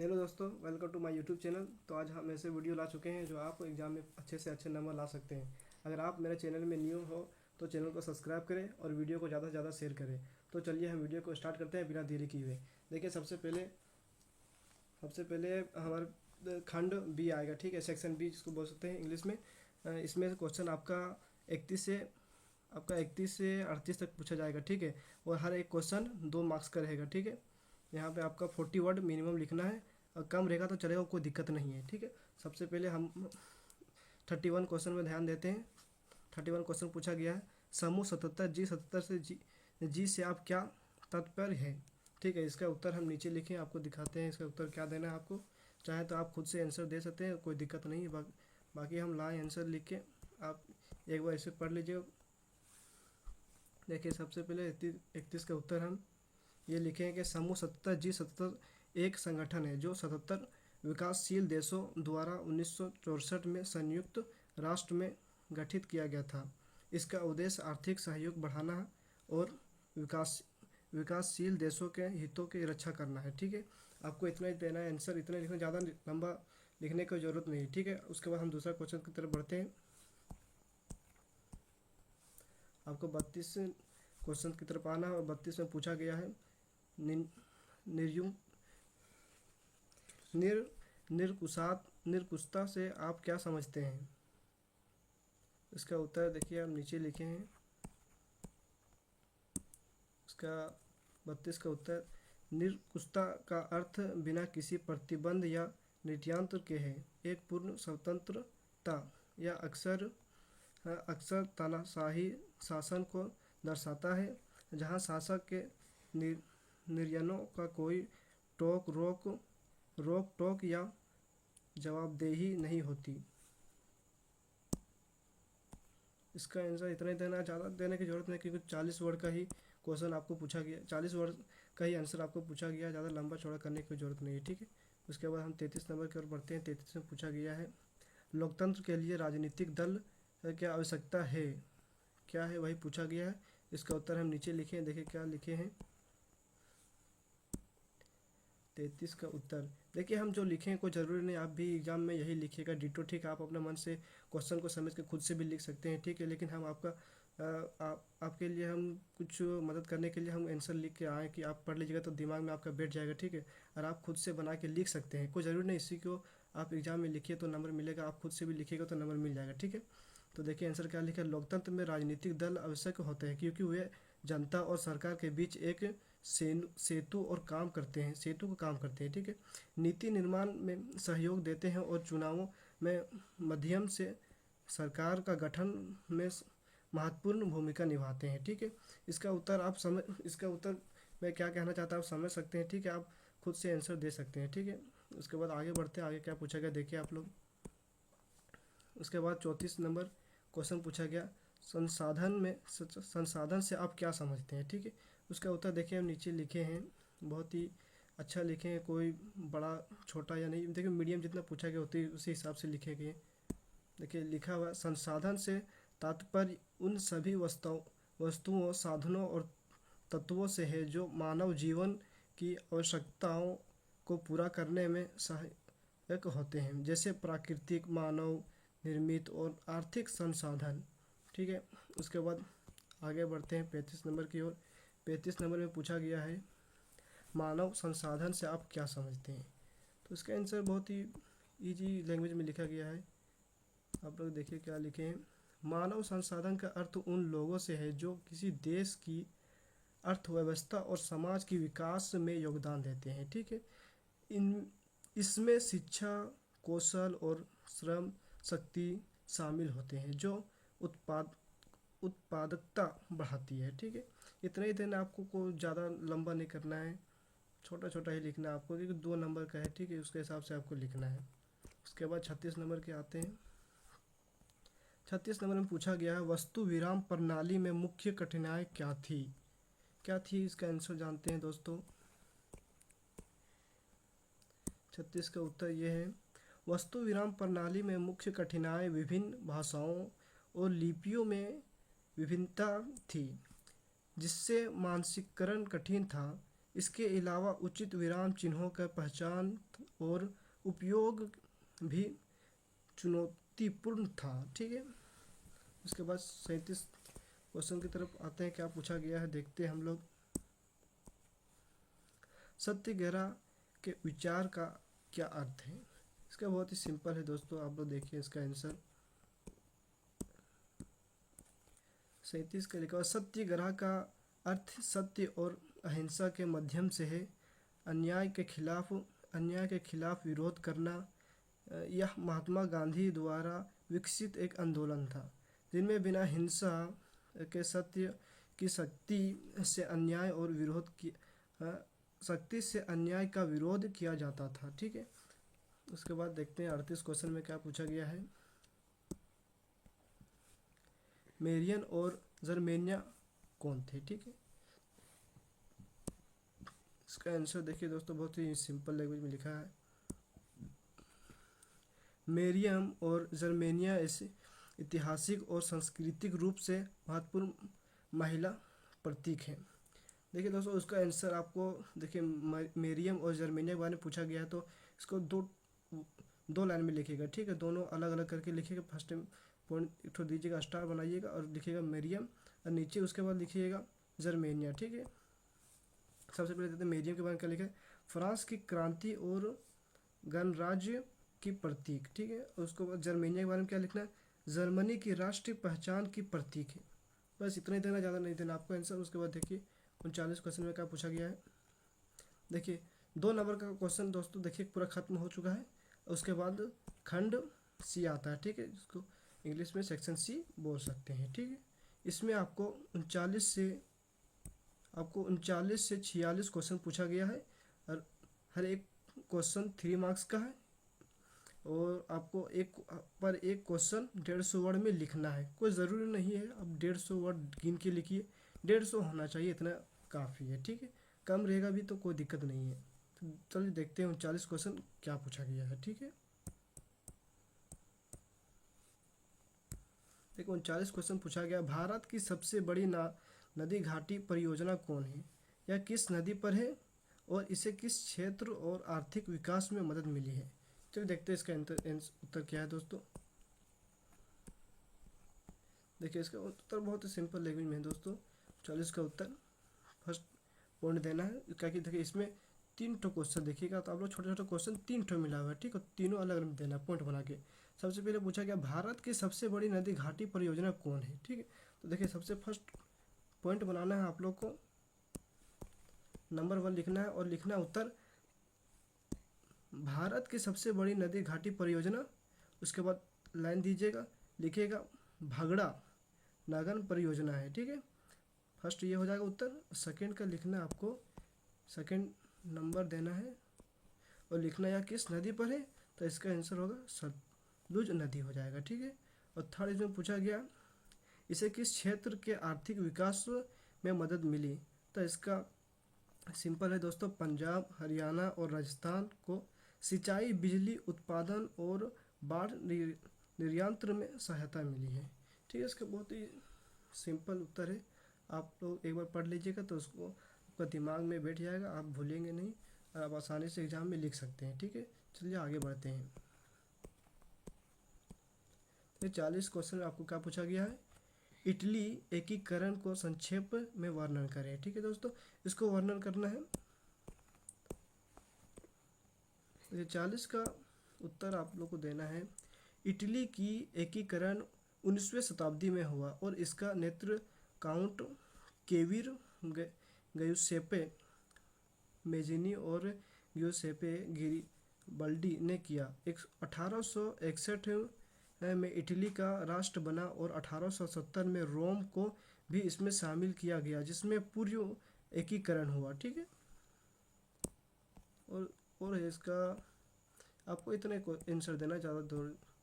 Hello दोस्तों, welcome to my YouTube channel. तो आज हम ऐसे वीडियो ला चुके हैं जो आप एग्ज़ाम में अच्छे से अच्छे नंबर ला सकते हैं। अगर आप मेरे चैनल में न्यू हो तो चैनल को सब्सक्राइब करें और वीडियो को ज़्यादा से ज़्यादा शेयर करें। तो चलिए हम वीडियो को स्टार्ट करते हैं बिना देरी किए हुए। देखिए, सबसे पहले हमारा खंड बी आएगा, ठीक है। सेक्शन बी जिसको बोल सकते हैं इंग्लिश में। इसमें क्वेश्चन आपका 31 से 38 तक पूछा जाएगा, ठीक है। और हर एक क्वेश्चन 2 मार्क्स का रहेगा, ठीक है। यहाँ पे आपका 40 वर्ड मिनिमम लिखना है, और कम रहेगा तो चलेगा, कोई दिक्कत नहीं है, ठीक है। सबसे पहले हम 31 क्वेश्चन में ध्यान देते हैं। 31 क्वेश्चन पूछा गया है। समूह 77 जी 77 से जी से आप क्या तात्पर्य है, ठीक है। इसका उत्तर हम नीचे लिखें, आपको दिखाते हैं इसका उत्तर क्या देना है आपको। चाहे तो आप खुद से आंसर दे सकते हैं, कोई दिक्कत नहीं है। बाकी हम लाए आंसर लिख के, आप एक बार इसे पढ़ लीजिए। देखिए, सबसे पहले 31 का उत्तर हम ये लिखें कि समूह 77 जी 77 एक संगठन है जो 77 विकासशील देशों द्वारा 1964 में संयुक्त राष्ट्र में गठित किया गया था। इसका उद्देश्य आर्थिक सहयोग बढ़ाना और विकासशील देशों के हितों की रक्षा करना है, ठीक है। आपको इतना ही देना है आंसर, इतना लिखना, ज़्यादा लंबा लिखने की ज़रूरत नहीं, ठीक है। उसके बाद हम दूसरा क्वेश्चन की तरफ बढ़ते हैं। आपको 32 क्वेश्चन की तरफ आना है, और 32 में पूछा गया है निर्युम निर निर्कुशता से आप क्या समझते हैं। इसका उत्तर देखिए, हम नीचे लिखे हैं। इसका 32 का उत्तर, निर्कुशता का अर्थ बिना किसी प्रतिबंध या नियंत्रण के है, एक पूर्ण स्वतंत्रता या अक्सर तानाशाही शासन को दर्शाता है, जहां शासक के निर्णयों का कोई रोक टोक या जवाबदेही नहीं होती। इसका आंसर इतना ही देना, ज़्यादा देने की जरूरत नहीं, क्योंकि 40 वर्ड का ही क्वेश्चन आपको पूछा गया, 40 वर्ड का ही आंसर आपको पूछा गया, ज़्यादा लंबा चौड़ा करने की जरूरत नहीं है, ठीक है। उसके बाद हम 33 नंबर की ओर बढ़ते हैं। 33 में पूछा गया है, लोकतंत्र के लिए राजनीतिक दल क्या आवश्यकता है, क्या है, वही पूछा गया है। इसका उत्तर हम नीचे लिखे हैं, देखिए क्या लिखे हैं। 33 का उत्तर देखिए, हम जो लिखें कोई ज़रूरी नहीं आप भी एग्जाम में यही लिखिएगा डिटो, ठीक है। आप अपने मन से क्वेश्चन को समझ के खुद से भी लिख सकते हैं, ठीक है। लेकिन हम आपके लिए हम कुछ मदद करने के लिए हम आंसर लिख के आए कि आप पढ़ लीजिएगा तो दिमाग में आपका बैठ जाएगा, ठीक है। और आप खुद से बना के लिख सकते हैं, कोई ज़रूरी नहीं इसी को आप एग्जाम में लिखिए तो नंबर मिलेगा, आप खुद से भी लिखिएगा तो नंबर मिल जाएगा, ठीक है। तो देखिए आंसर क्या लिखा है, लोकतंत्र में राजनीतिक दल आवश्यक होते हैं क्योंकि वे जनता और सरकार के बीच एक सेतु का काम करते हैं, ठीक है। नीति निर्माण में सहयोग देते हैं और चुनावों में माध्यम से सरकार का गठन में महत्वपूर्ण भूमिका निभाते हैं, ठीक है। इसका उत्तर मैं क्या कहना चाहता हूँ आप समझ सकते हैं, ठीक है। आप खुद से आंसर दे सकते हैं, ठीक है। उसके बाद आगे बढ़ते हैं, आगे क्या पूछा गया देखिए आप लोग। उसके बाद 34 नंबर क्वेश्चन पूछा गया, संसाधन से आप क्या समझते हैं, ठीक है। उसका उत्तर देखिए हम नीचे लिखे हैं, बहुत ही अच्छा लिखे हैं, कोई बड़ा छोटा या नहीं, देखिए मीडियम जितना पूछा गया होती है उसी हिसाब से लिखे गए। देखिए लिखा हुआ, संसाधन से तात्पर्य उन सभी वस्तुओं, साधनों और तत्वों से है जो मानव जीवन की आवश्यकताओं को पूरा करने में सहायक होते हैं, जैसे प्राकृतिक, मानव निर्मित और आर्थिक संसाधन, ठीक है। उसके बाद आगे बढ़ते हैं 35 नंबर की ओर। 35 नंबर में पूछा गया है, मानव संसाधन से आप क्या समझते हैं। तो इसका आंसर बहुत ही इजी लैंग्वेज में लिखा गया है, आप लोग देखिए क्या लिखे हैं। मानव संसाधन का अर्थ उन लोगों से है जो किसी देश की अर्थव्यवस्था और समाज की विकास में योगदान देते हैं, ठीक है। इसमें शिक्षा, कौशल और श्रम शक्ति शामिल होते हैं जो उत्पादकता बढ़ाती है, ठीक है। इतना ही देना आपको, को ज़्यादा लंबा नहीं करना है, छोटा छोटा ही लिखना है आपको, क्योंकि 2 नंबर का है, ठीक है। उसके हिसाब से आपको लिखना है। उसके बाद 36 नंबर के आते हैं। 36 नंबर में पूछा गया है, वस्तु विराम प्रणाली में मुख्य कठिनाई क्या थी, इसका आंसर जानते हैं दोस्तों। 36 का उत्तर ये है, वस्तु विराम प्रणाली में मुख्य कठिनाई विभिन्न भाषाओं और लिपियों में विभिन्नता थी, जिससे मानकीकरण कठिन था। इसके अलावा उचित विराम चिन्हों का पहचान और उपयोग भी चुनौतीपूर्ण था। ठीक है, उसके बाद 37 क्वेश्चन की तरफ आते हैं, क्या पूछा गया है देखते हैं हम लोग। सत्याग्रह के विचार का क्या अर्थ है? इसका बहुत ही सिंपल है दोस्तों, आप लोग देखिए इसका आंसर। 37 का लिखा हुआ, सत्याग्रह का अर्थ सत्य और अहिंसा के माध्यम से है। अन्याय के खिलाफ विरोध करना। यह महात्मा गांधी द्वारा विकसित एक आंदोलन था जिनमें बिना हिंसा के शक्ति से अन्याय और शक्ति से अन्याय का विरोध किया जाता था। ठीक है, उसके बाद देखते हैं 38 क्वेश्चन में क्या पूछा गया है। मेरियन और जर्मेनिया कौन थे? ठीक है, इसका आंसर देखिए दोस्तों, बहुत ही सिंपल लैंग्वेज में लिखा है। मेरियम और जर्मेनिया ऐसे ऐतिहासिक और सांस्कृतिक रूप से महत्वपूर्ण महिला प्रतीक हैं। देखिए दोस्तों, उसका आंसर आपको देखिए, मेरियम और जर्मेनिया के बारे में पूछा गया है तो इसको दो लाइन में लिखिएगा। ठीक है, दोनों अलग अलग करके लिखिएगा। फर्स्ट टाइम पॉइंट एक ठो दीजिएगा, स्टार बनाइएगा और लिखिएगा मेरियम, और नीचे उसके बाद लिखिएगा जर्मेनिया। ठीक है, सबसे पहले देते हैं मेरियम के बारे में क्या लिखा है। फ्रांस की क्रांति और गणराज्य की प्रतीक। ठीक है, उसको बाद जर्मेनिया के बारे में क्या लिखना है, जर्मनी की राष्ट्रीय पहचान की प्रतीक है। बस इतना ही देना, ज़्यादा नहीं देना आपको आंसर। उसके बाद देखिए 39 क्वेश्चन में क्या पूछा गया है। देखिए 2 नंबर का क्वेश्चन दोस्तों देखिए पूरा खत्म हो चुका है। उसके बाद खंड सी आता है। ठीक है, जिसको इंग्लिश में सेक्शन सी बोल सकते हैं। ठीक है, इसमें आपको 39 से 46 क्वेश्चन पूछा गया है और हर एक क्वेश्चन 3 मार्क्स का है और आपको एक क्वेश्चन 150 वर्ड में लिखना है। कोई ज़रूरी नहीं है अब 150 वर्ड गिन के लिखिए, 150 होना चाहिए, इतना काफ़ी है। ठीक है, कम रहेगा भी तो कोई दिक्कत नहीं है। तो चलिए देखते हैं 39 क्वेश्चन क्या पूछा गया है। ठीक है, देखो 39 क्वेश्चन पूछा गया, भारत की सबसे बड़ी नदी घाटी परियोजना कौन है? यह किस नदी पर है और इसे किस क्षेत्र और आर्थिक विकास में मदद मिली है? चलिए देखते हैं इसका उत्तर क्या है दोस्तों। देखिए इसका उत्तर बहुत ही सिंपल लैंग्वेज में है दोस्तों। 40 का उत्तर फर्स्ट पॉइंट देना है, क्या कि देखिए इसमें 3 ठो क्वेश्चन देखिएगा तो आप लोग छोटे छोटे क्वेश्चन 3 ठो मिला हुआ है। ठीक है, तीनों अलग अलग देना है पॉइंट बना के। सबसे पहले पूछा गया भारत की सबसे बड़ी नदी घाटी परियोजना कौन है? ठीक है, तो देखिए सबसे फर्स्ट पॉइंट बनाना है आप लोग को, नंबर 1 लिखना है और लिखना है उत्तर भारत की सबसे बड़ी नदी घाटी परियोजना। उसके बाद लाइन दीजिएगा, लिखिएगा भगड़ा नागन परियोजना है। ठीक है, फर्स्ट ये हो जाएगा उत्तर। सेकंड का लिखना है आपको, सेकंड नंबर देना है और लिखना या किस नदी पर है, तो इसका आंसर होगा सतलुज नदी हो जाएगा। ठीक है, और थर्ड इसमें पूछा गया इसे किस क्षेत्र के आर्थिक विकास में मदद मिली, तो इसका सिंपल है दोस्तों, पंजाब हरियाणा और राजस्थान को सिंचाई बिजली उत्पादन और बाढ़ निर्यात में सहायता मिली है। ठीक है, इसका बहुत ही सिंपल उत्तर है। आप लोग एक बार पढ़ लीजिएगा तो उसको आपका दिमाग में बैठ जाएगा, आप भूलेंगे नहीं और आप आसानी से एग्जाम में लिख सकते हैं। ठीक है, चलिए आगे बढ़ते हैं। तो 40 क्वेश्चन आपको क्या पूछा गया है, इटली एकीकरण को संक्षेप में वर्णन करें। ठीक है दोस्तों, इसको वर्णन करना है। 40 का उत्तर आप लोग को देना है, इटली की एकीकरण 19वीं शताब्दी में हुआ और इसका नेतृत्व काउंट केविर गयुसेप्पे मेजिनी और गियुसेप्पे गिरिबल्डी ने किया। 1861 में इटली का राष्ट्र बना और 1870 में रोम को भी इसमें शामिल किया गया जिसमें पूर्ण एकीकरण हुआ। ठीक है, और इसका आपको इतने को आंसर देना, ज़्यादा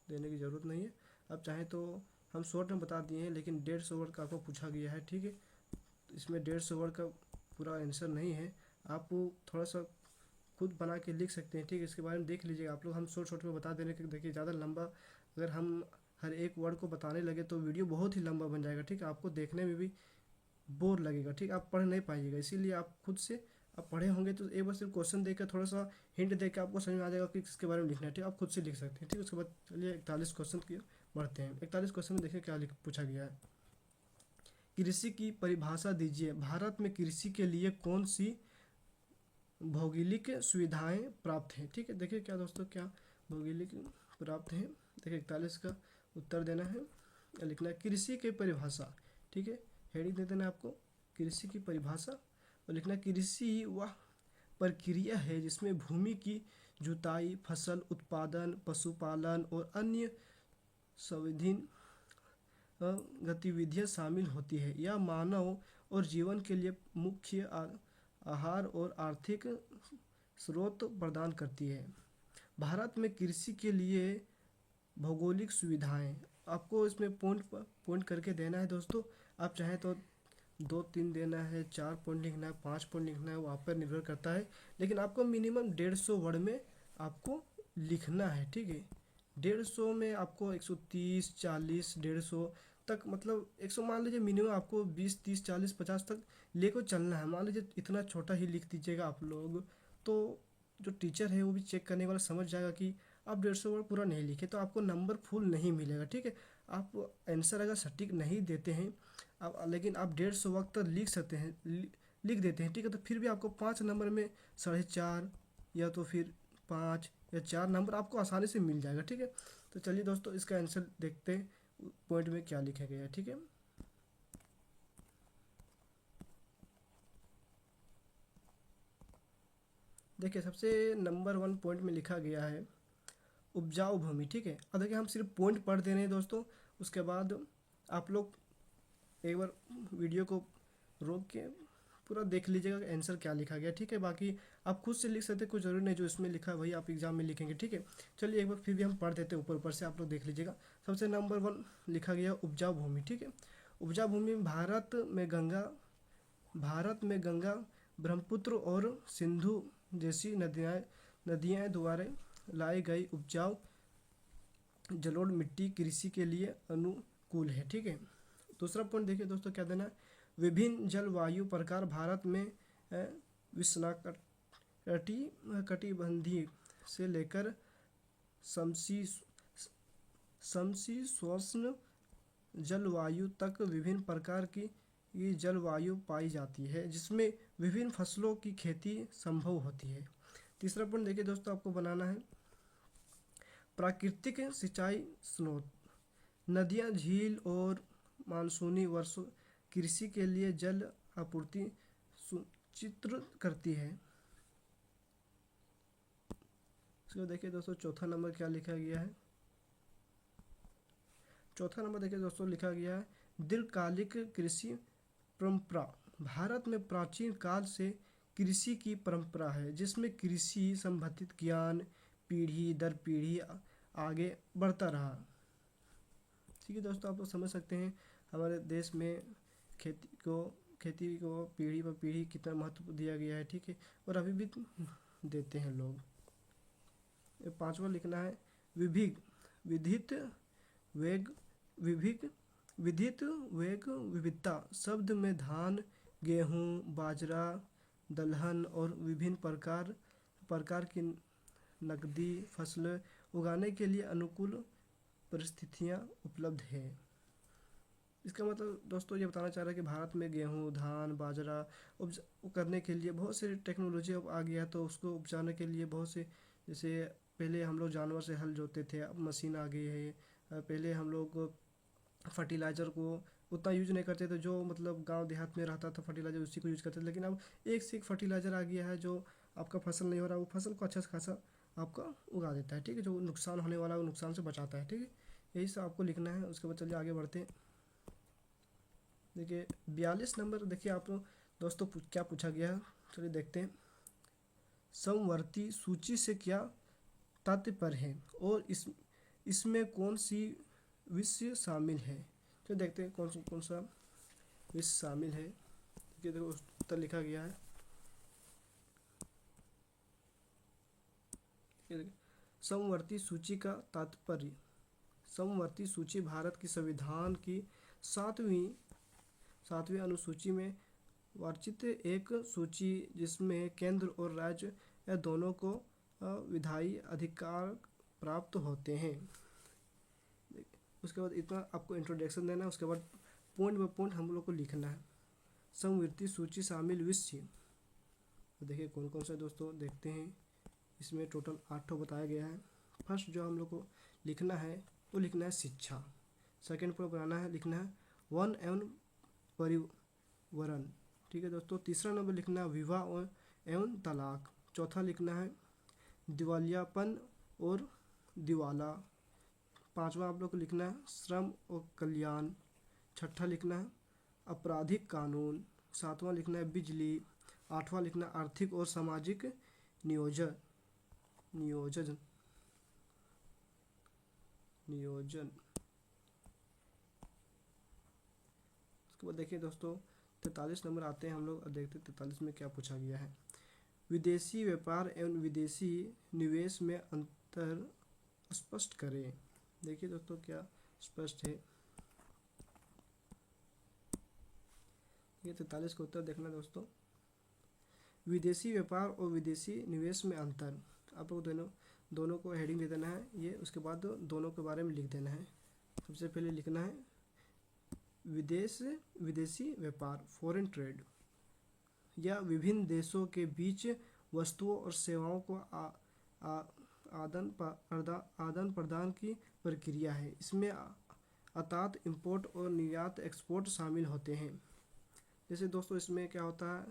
देने की ज़रूरत नहीं है। आप चाहें तो हम शॉर्ट में बता दिए हैं, लेकिन 150 वर्ड का आपको पूछा गया है। ठीक है, इसमें 150 वर्ड का पूरा आंसर नहीं है, आप थोड़ा सा खुद बना के लिख सकते हैं। ठीक है, इसके बारे में देख लीजिएगा आप लोग। हम शॉर्ट में बता देने के देखिए ज़्यादा लंबा अगर हम हर एक वर्ड को बताने लगे तो वीडियो बहुत ही लंबा बन जाएगा। ठीक है, आपको देखने में भी बोर लगेगा। ठीक, आप पढ़ नहीं पाइएगा, इसीलिए आप खुद से आप पढ़े होंगे तो एक बार सिर्फ क्वेश्चन देकर थोड़ा सा हिंट देकर आपको समझ में आ जाएगा कि किसके बारे में लिखना है, ठीक है, आप खुद से लिख सकते हैं, ठीक है। उसके बाद चलिए 41 क्वेश्चन की बढ़ते हैं। 41 क्वेश्चन में देखिए क्या पूछा गया है। कृषि की परिभाषा दीजिए। भारत में कृषि के लिए कौन सी भौगोलिक सुविधाएं प्राप्त हैं, ठीक है। देखिए क्या दोस्तों, क्या भौगोलिक प्राप्त हैं। देखिए 41 का उत्तर देना है, लिखना है कृषि की परिभाषा, ठीक है। हेडिंग दे देना है आपको, कृषि की परिभाषा, और लिखना कृषि वह प्रक्रिया है जिसमें भूमि की जुताई, फसल उत्पादन, पशुपालन और अन्य संविधिन गतिविधियां शामिल होती है। यह मानव और जीवन के लिए मुख्य आहार और आर्थिक स्रोत प्रदान करती है। भारत में कृषि के लिए भौगोलिक सुविधाएं, आपको इसमें पॉइंट करके देना है दोस्तों। आप चाहें तो 2-3 देना है, 4 पॉइंट लिखना है, 5 पॉइंट लिखना है, वो आप पर निर्भर करता है। लेकिन आपको मिनिमम 150 वर्ड में आपको लिखना है, ठीक है। 150 में आपको 130, 40, 150 तक, मतलब 100 मान लीजिए, मिनिमम आपको 20, 30, 40, 50 तक लेकर चलना है। मान लीजिए इतना छोटा ही लिख दीजिएगा आप लोग, तो जो टीचर है वो भी चेक करने वाला समझ जाएगा कि आप 150 वर्ड पूरा नहीं लिखे, तो आपको नंबर फुल नहीं मिलेगा, ठीक है। आप आंसर अगर सटीक नहीं देते हैं आप, लेकिन आप 150 वक्त तक लिख सकते हैं, लिख देते हैं, ठीक है, तो फिर भी आपको 5 नंबर में 4.5 या तो फिर 5 या 4 नंबर आपको आसानी से मिल जाएगा, ठीक है। तो चलिए दोस्तों इसका आंसर देखते हैं, पॉइंट में क्या लिखा गया है, ठीक है। देखिए सबसे नंबर 1 पॉइंट में लिखा गया है उपजाऊ भूमि, ठीक है। अब देखिए हम सिर्फ पॉइंट पढ़ दे रहे हैं दोस्तों, उसके बाद आप लोग एक बार वीडियो को रोक के पूरा देख लीजिएगा कि आंसर क्या लिखा गया, ठीक है। बाकी आप खुद से लिख सकते हैं, कोई ज़रूरी नहीं जो इसमें लिखा है वही आप एग्जाम में लिखेंगे, ठीक है। चलिए एक बार फिर भी हम पढ़ देते हैं, ऊपर ऊपर से आप लोग देख लीजिएगा। सबसे नंबर 1 लिखा गया उपजाऊ भूमि, ठीक है। उपजाऊ भूमि भारत में गंगा, ब्रह्मपुत्र और सिंधु जैसी नदियाँ द्वारा लाई गई उपजाऊ जलोढ़ मिट्टी कृषि के लिए अनुकूल है, ठीक है। दूसरा पॉइंट देखिए दोस्तों क्या देना है, विभिन्न जलवायु प्रकार भारत में कटिबंधीय से लेकर समशीतोष्ण जलवायु तक विभिन्न प्रकार की ये जलवायु पाई जाती है, जिसमें विभिन्न फसलों की खेती संभव होती है। तीसरा पॉइंट देखिए दोस्तों, आपको बनाना है प्राकृतिक सिंचाई स्रोत, नदियाँ, झील और मानसूनी वर्षा कृषि के लिए जल आपूर्ति सुनिश्चित करती है। इसको देखिए दोस्तों चौथा नंबर क्या लिखा गया है। चौथा नंबर देखिए दोस्तों लिखा गया है दीर्घकालिक कृषि परंपरा। भारत में प्राचीन काल से कृषि की परंपरा है, जिसमें कृषि संबंधित ज्ञान पीढ़ी दर पीढ़ी आगे बढ़ता रहा, ठीक है दोस्तों। आप लोग समझ सकते हैं हमारे देश में खेती को पीढ़ी पर पीढ़ी कितना महत्व दिया गया है, ठीक है, और अभी भी देते हैं लोग। 5वां लिखना है विधित वेग विविधता शब्द में धान, गेहूँ, बाजरा, दलहन और विभिन्न प्रकार की नकदी फसलें उगाने के लिए अनुकूल परिस्थितियाँ उपलब्ध है। इसका मतलब दोस्तों ये बताना चाह रहा है कि भारत में गेहूँ, धान, बाजरा करने के लिए बहुत से टेक्नोलॉजी अब आ गया है, तो उसको उपजाने के लिए बहुत से, जैसे पहले हम लोग जानवर से हल जोतते थे, अब मशीन आ गई है। पहले हम लोग फर्टिलाइज़र को उतना यूज नहीं करते थे, जो मतलब गांव देहात में रहता था फर्टिलाइज़र उसी को यूज करते थे, लेकिन अब एक से एक फर्टिलाइज़र आ गया है जो आपका फसल नहीं हो रहा वो फसल को अच्छा से खासा आपका उगा देता है, ठीक है। जो नुकसान होने वाला है वो नुकसान से बचाता है, ठीक है। यही सब आपको लिखना है। उसके बाद चलिए आगे बढ़ते हैं। देखिए 42 नंबर देखिए आप दोस्तों क्या पूछा गया है, चलिए देखते हैं। समवर्ती सूची से क्या तात्पर्य है और इसमें कौन सी विषय शामिल है, तो देखते हैं कौन सा विषय शामिल है। देखिए देखो उत्तर लिखा गया है, समवर्ती सूची का तात्पर्य, समवर्ती सूची भारत की संविधान की सातवीं अनुसूची में वार्षिक एक सूची जिसमें केंद्र और राज्य या दोनों को विधायी अधिकार प्राप्त होते हैं। उसके बाद इतना आपको इंट्रोडक्शन देना है, उसके बाद पॉइंट बाय पॉइंट हम लोग को लिखना है। समवर्ती सूची शामिल विषय तो देखिए कौन कौन सा दोस्तों देखते हैं। इसमें टोटल 8 बताया गया है। फर्स्ट जो हम लोग को लिखना है वो लिखना है शिक्षा। सेकंड पर बनाना है लिखना है वन एवं परिवरण। ठीक है दोस्तों। तीसरा नंबर लिखना है विवाह एवं तलाक। चौथा लिखना है दिवालियापन और दिवाला। पांचवा आप लोग को लिखना है श्रम और कल्याण। छठा लिखना है आपराधिक कानून। सातवां लिखना है बिजली। आठवां लिखना है आर्थिक और सामाजिक नियोजन नियोजन। उसके बाद देखिए दोस्तों 43 नंबर आते हैं हम लोग और देखते हैं 43 में क्या पूछा गया है। विदेशी व्यापार एवं विदेशी निवेश में अंतर स्पष्ट करें। देखिए दोस्तों क्या स्पष्ट है ये 43 का उत्तर देखना दोस्तों। विदेशी व्यापार और विदेशी निवेश में अंतर आप लोग दोनों को हेडिंग दे देना है ये। उसके बाद दोनों के बारे में लिख देना है। सबसे पहले लिखना है विदेशी व्यापार फॉरेन ट्रेड या विभिन्न देशों के बीच वस्तुओं और सेवाओं को आदान प्रदान की प्रक्रिया है। इसमें अर्थात इंपोर्ट और निर्यात एक्सपोर्ट शामिल होते हैं। जैसे दोस्तों इसमें क्या होता है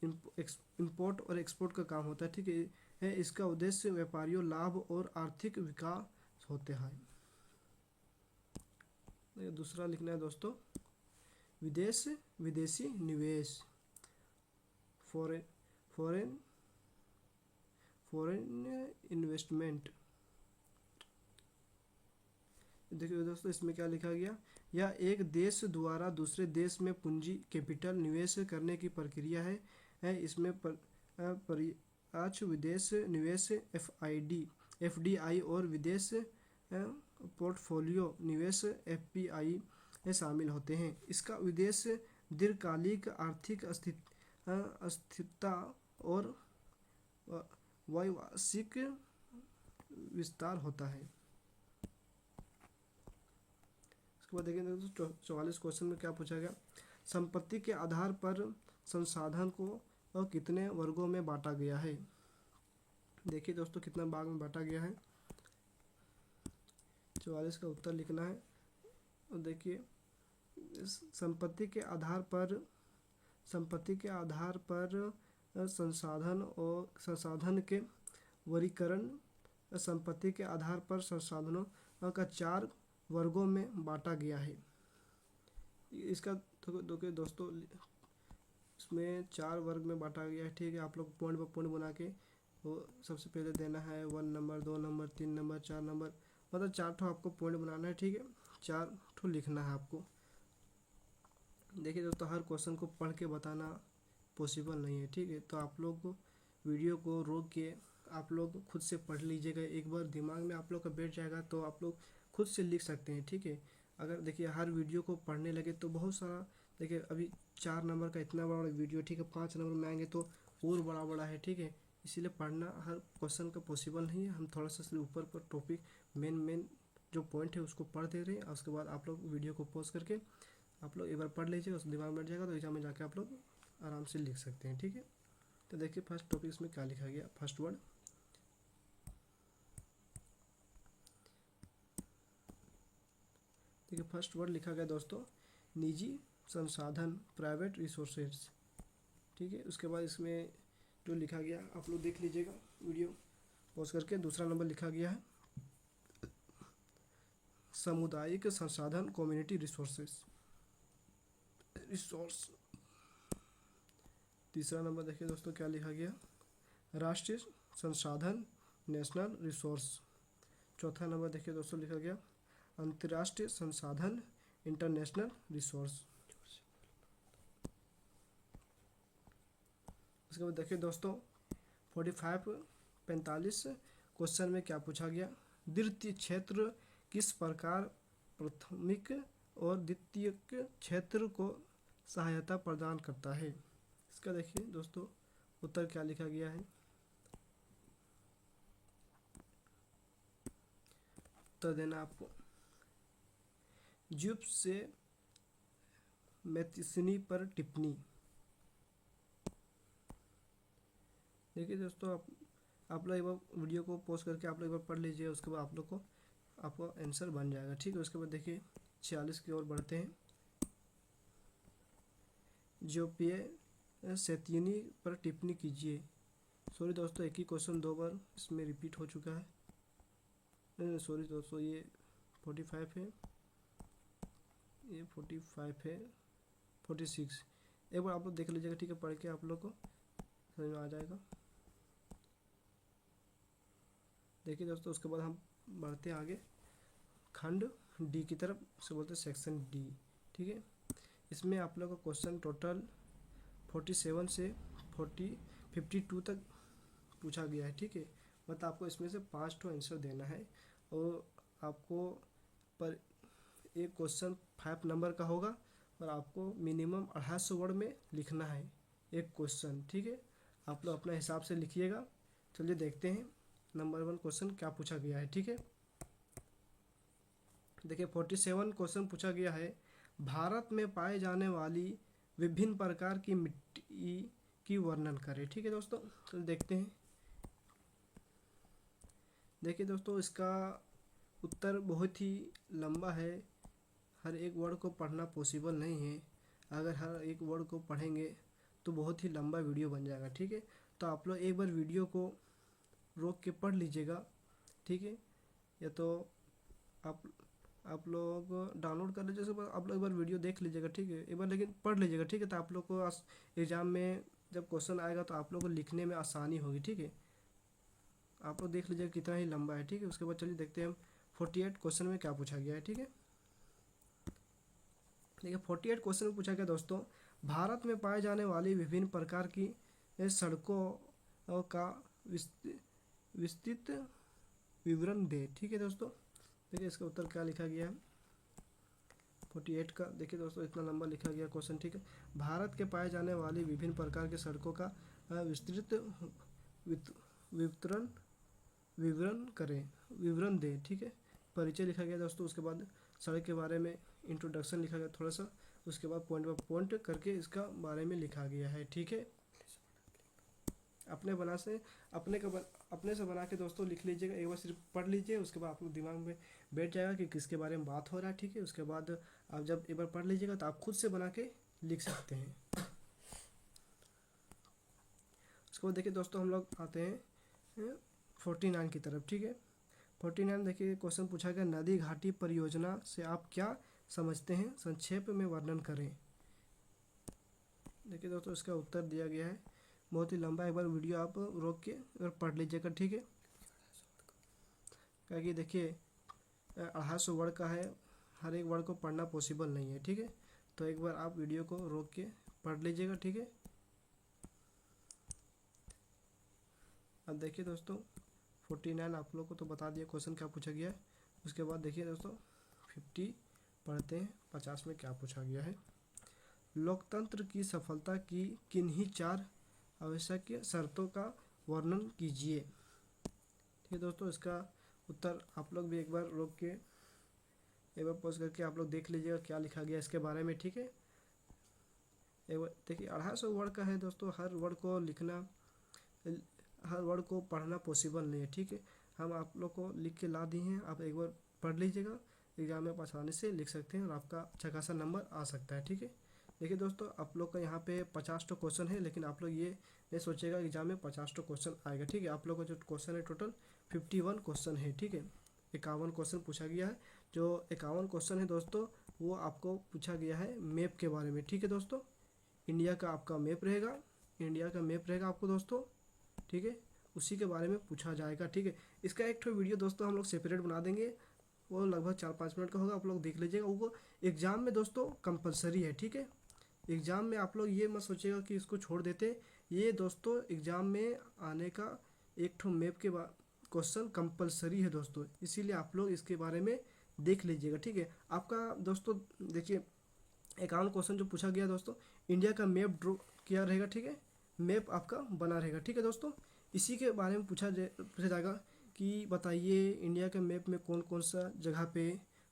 इंपोर्ट और एक्सपोर्ट का काम होता है। ठीक है। इसका उद्देश्य व्यापारियों लाभ और आर्थिक विकास होते हैं। दूसरा लिखना है दोस्तों विदेशी निवेश फॉरेन इन्वेस्टमेंट। देखिए दोस्तों इसमें क्या लिखा गया, यह एक देश द्वारा दूसरे देश में पूंजी कैपिटल निवेश करने की प्रक्रिया है। इसमें प्रत्यक्ष विदेश निवेश एफडीआई और विदेश पोर्टफोलियो निवेश एफपीआई शामिल होते हैं। इसका उद्देश्य दीर्घकालिक आर्थिक अस्थिरता और वैश्विक विस्तार होता है। इसके बाद देखेंगे दोस्तों 44 क्वेश्चन में क्या पूछा गया। संपत्ति के आधार पर संसाधन को कितने वर्गों में बांटा गया है। देखिए दोस्तों कितना भाग में बांटा गया है। 44 का उत्तर लिखना है। और देखिए संपत्ति के आधार पर संसाधन के वर्गीकरण संपत्ति के आधार पर संसाधनों का 4 वर्गों में बांटा गया है। इसका देखिए दोस्तों इसमें 4 वर्ग में बांटा गया है। ठीक है। आप लोग पॉइंट बाय पॉइंट बना के वो सबसे पहले देना है 1 नंबर 2 नंबर 3 नंबर 4 नंबर, मतलब 4 ठो आपको पॉइंट बनाना है। ठीक है। 4 ठो लिखना है आपको। देखिए दोस्तों हर क्वेश्चन को पढ़ के बताना पॉसिबल नहीं है। ठीक है। तो आप लोग को वीडियो को रोक के आप लोग खुद से पढ़ लीजिएगा। एक बार दिमाग में आप लोग का बैठ जाएगा तो आप लोग खुद से लिख सकते हैं। ठीक है। अगर देखिए हर वीडियो को पढ़ने लगे तो बहुत सारा, देखिए अभी 4 नंबर का इतना बड़ा वीडियो, ठीक है, 5 नंबर में आएंगे तो और बड़ा बड़ा है। ठीक है। इसीलिए पढ़ना हर क्वेश्चन का पॉसिबल नहीं है। हम थोड़ा सा ऊपर पर टॉपिक मेन जो पॉइंट है उसको पढ़ दे रहे हैं। उसके बाद आप लोग वीडियो को पॉज करके आप लोग एक बार पढ़ लीजिए, उस दिमाग में बैठ जाएगा तो एग्जाम में जाके आप लोग आराम से लिख सकते हैं। ठीक है। तो देखिए फर्स्ट टॉपिक इसमें क्या लिखा गया। फर्स्ट वर्ड देखिए फर्स्ट वर्ड लिखा गया दोस्तों निजी संसाधन प्राइवेट रिसोर्सेज। ठीक है। उसके बाद इसमें जो लिखा गया आप लोग देख लीजिएगा वीडियो पॉज करके। दूसरा नंबर लिखा गया है सामुदायिक संसाधन कम्युनिटी रिसोर्स। तीसरा नंबर देखिए दोस्तों क्या लिखा गया राष्ट्रीय संसाधन नेशनल रिसोर्स। चौथा नंबर देखिए दोस्तों लिखा गया अंतर्राष्ट्रीय संसाधन इंटरनेशनल रिसोर्स। उसके बाद देखिए दोस्तों 45 क्वेश्चन में क्या पूछा गया। द्वितीय क्षेत्र किस प्रकार प्राथमिक और द्वितीयक क्षेत्र को सहायता प्रदान करता है। इसका देखिए दोस्तों उत्तर क्या लिखा गया है। उत्तर देना आपको। ज्यूप से मैथिसनी पर टिप्पणी। देखिए दोस्तों आप लोग एक बार वीडियो को पॉज करके आप लोग एक बार पढ़ लीजिए, उसके बाद आप लोग को आपको आंसर बन जाएगा, ठीक है। उसके बाद देखिए 46 की ओर बढ़ते हैं। ज्योपिय सेत्यनी पर टिप्पणी कीजिए। सॉरी दोस्तों, एक ही क्वेश्चन दो बार इसमें रिपीट हो चुका है। नहीं सॉरी दोस्तों, ये 45 है, ये 45 है, 46। एक बार आप लोग देख लीजिएगा, ठीक है, पढ़ के आप लोग को समझ में आ जाएगा। देखिए दोस्तों उसके बाद हम बढ़ते हैं आगे खंड डी की तरफ, से बोलते हैं सेक्शन डी, ठीक है। इसमें आप लोग का क्वेश्चन टोटल 47 से 52 तक पूछा गया है, ठीक है। मतलब आपको इसमें से 5 तो आंसर देना है और आपको पर एक क्वेश्चन 5 नंबर का होगा और आपको मिनिमम 250 वर्ड में लिखना है एक क्वेश्चन, ठीक है। आप लोग अपने हिसाब से लिखिएगा। चलिए देखते हैं नंबर 1 क्वेश्चन क्या पूछा गया है, ठीक है। देखिए 47 क्वेश्चन पूछा गया है, भारत में पाए जाने वाली विभिन्न प्रकार की मिट्टी की वर्णन करें, ठीक है दोस्तों। तो देखते हैं। देखिए दोस्तों इसका उत्तर बहुत ही लंबा है, हर एक वर्ड को पढ़ना पॉसिबल नहीं है। अगर हर एक वर्ड को पढ़ेंगे तो बहुत ही लंबा वीडियो बन जाएगा, ठीक है। तो आप लोग एक बार वीडियो को रोक के पढ़ लीजिएगा, ठीक है। या तो आप लोग डाउनलोड कर लीजिए, आप लोग एक बार वीडियो देख लीजिएगा, ठीक है, एक बार लेकिन पढ़ लीजिएगा, ठीक है। तो आप लोग को एग्ज़ाम में जब क्वेश्चन आएगा तो आप लोग को लिखने में आसानी होगी, ठीक है। आप लोग देख लीजिएगा कितना ही लंबा है, ठीक है। उसके बाद चलिए देखते हैं हम 48 क्वेश्चन में क्या पूछा गया है, ठीक है। देखिए 48 क्वेश्चन में पूछा गया दोस्तों, भारत में पाए जाने वाली विभिन्न प्रकार की सड़कों का विस्तृत विवरण दे, ठीक है दोस्तों। देखिए इसका उत्तर क्या लिखा गया है 48 का। देखिए दोस्तों इतना लंबा लिखा गया क्वेश्चन, ठीक है। भारत के पाए जाने वाली विभिन्न प्रकार के सड़कों का विस्तृत विवरण विवरण दें, ठीक है। परिचय लिखा गया दोस्तों, उसके बाद सड़क के बारे में इंट्रोडक्शन लिखा गया थोड़ा सा, उसके बाद पॉइंट बाय पॉइंट करके इसका बारे में लिखा गया है, ठीक है। अपने से बना के दोस्तों लिख लीजिएगा, एक बार सिर्फ पढ़ लीजिए, उसके बाद आप लोग दिमाग में बैठ जाएगा कि किसके बारे में बात हो रहा है, ठीक है। उसके बाद आप जब एक बार पढ़ लीजिएगा तो आप खुद से बना के लिख सकते हैं। उसके बाद देखिए दोस्तों हम लोग आते हैं 49 की तरफ, ठीक है। 49 देखिए क्वेश्चन पूछा गया, नदी घाटी परियोजना से आप क्या समझते हैं, संक्षेप में वर्णन करें। देखिए दोस्तों इसका उत्तर दिया गया है, बहुत ही लंबा, एक बार वीडियो आप रोक के अगर पढ़ लीजिएगा, ठीक है। क्योंकि देखिए 250 वर्ड का है, हर एक वर्ड को पढ़ना पॉसिबल नहीं है, ठीक है। तो एक बार आप वीडियो को रोक के पढ़ लीजिएगा, ठीक है। अब देखिए दोस्तों 49 आप लोग को तो बता दिया क्वेश्चन क्या पूछा गया है। उसके बाद देखिए दोस्तों 50 पढ़ते हैं, 50 में क्या पूछा गया है। लोकतंत्र की सफलता की किन्हीं 4 आवश्यक शर्तों का वर्णन कीजिए, ठीक है दोस्तों। इसका उत्तर आप लोग भी एक बार रोक के एक बार पॉज करके आप लोग देख लीजिएगा क्या लिखा गया इसके बारे में, ठीक है। एक बार देखिए 250 वर्ड का है दोस्तों, हर वर्ड को लिखना, हर वर्ड को पढ़ना पॉसिबल नहीं है, ठीक है। हम आप लोग को लिख के ला दिए हैं, आप एक बार पढ़ लीजिएगा, एग्जाम में आसानी से लिख सकते हैं और आपका अच्छा खासा नंबर आ सकता है, ठीक है। देखिए दोस्तों आप लोग का यहाँ पे 50 तो क्वेश्चन है, लेकिन आप लोग ये नहीं सोचेगा एग्जाम में 50 तो क्वेश्चन आएगा, ठीक है। आप लोग का जो क्वेश्चन है टोटल 51 क्वेश्चन है, ठीक है। 51 क्वेश्चन पूछा गया है। जो 51 क्वेश्चन है दोस्तों वो आपको पूछा गया है मैप के बारे में, ठीक है दोस्तों। इंडिया का आपका मैप रहेगा, इंडिया का मैप रहेगा आपको दोस्तों, ठीक है। उसी के बारे में पूछा जाएगा, ठीक है। इसका एक वीडियो दोस्तों हम लोग सेपरेट बना देंगे, वो लगभग 4-5 मिनट का होगा, आप लोग देख लीजिएगा। वो एग्ज़ाम में दोस्तों कंपलसरी है, ठीक है। एग्ज़ाम में आप लोग ये मत सोचिएगा कि इसको छोड़ देते, ये दोस्तों एग्ज़ाम में आने का एक ठो मैप के क्वेश्चन कंपलसरी है दोस्तों, इसीलिए आप लोग इसके बारे में देख लीजिएगा, ठीक है। आपका दोस्तों देखिए 51 क्वेश्चन जो पूछा गया दोस्तों, इंडिया का मैप ड्रॉ किया रहेगा, ठीक है, मैप आपका बना रहेगा, ठीक है दोस्तों। इसी के बारे में पूछा जाएगा कि बताइए इंडिया के मैप में कौन कौन सा जगह पे,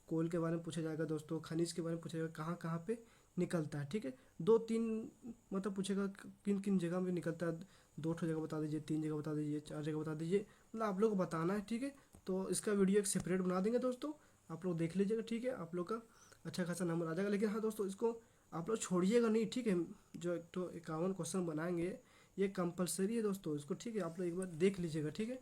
कोल के बारे में पूछा जाएगा दोस्तों, खनिज के बारे में पूछा जाएगा, कहाँ कहाँ पे निकलता है, ठीक है। दो तीन मतलब पूछेगा किन किन जगह में निकलता है, 2 जगह बता दीजिए, 3 जगह बता दीजिए, 4 जगह बता दीजिए, मतलब आप लोग को बताना है, ठीक है। तो इसका वीडियो एक सेपरेट बना देंगे दोस्तों, आप लोग देख लीजिएगा, ठीक है। आप लोग का अच्छा खासा नंबर आ जाएगा। लेकिन हाँ दोस्तों, इसको आप लोग छोड़िएगा नहीं, ठीक है। जो एक तो 51 क्वेश्चन बनाएंगे, ये कंपलसरी है दोस्तों इसको, ठीक है। आप लोग एक बार देख लीजिएगा, ठीक है।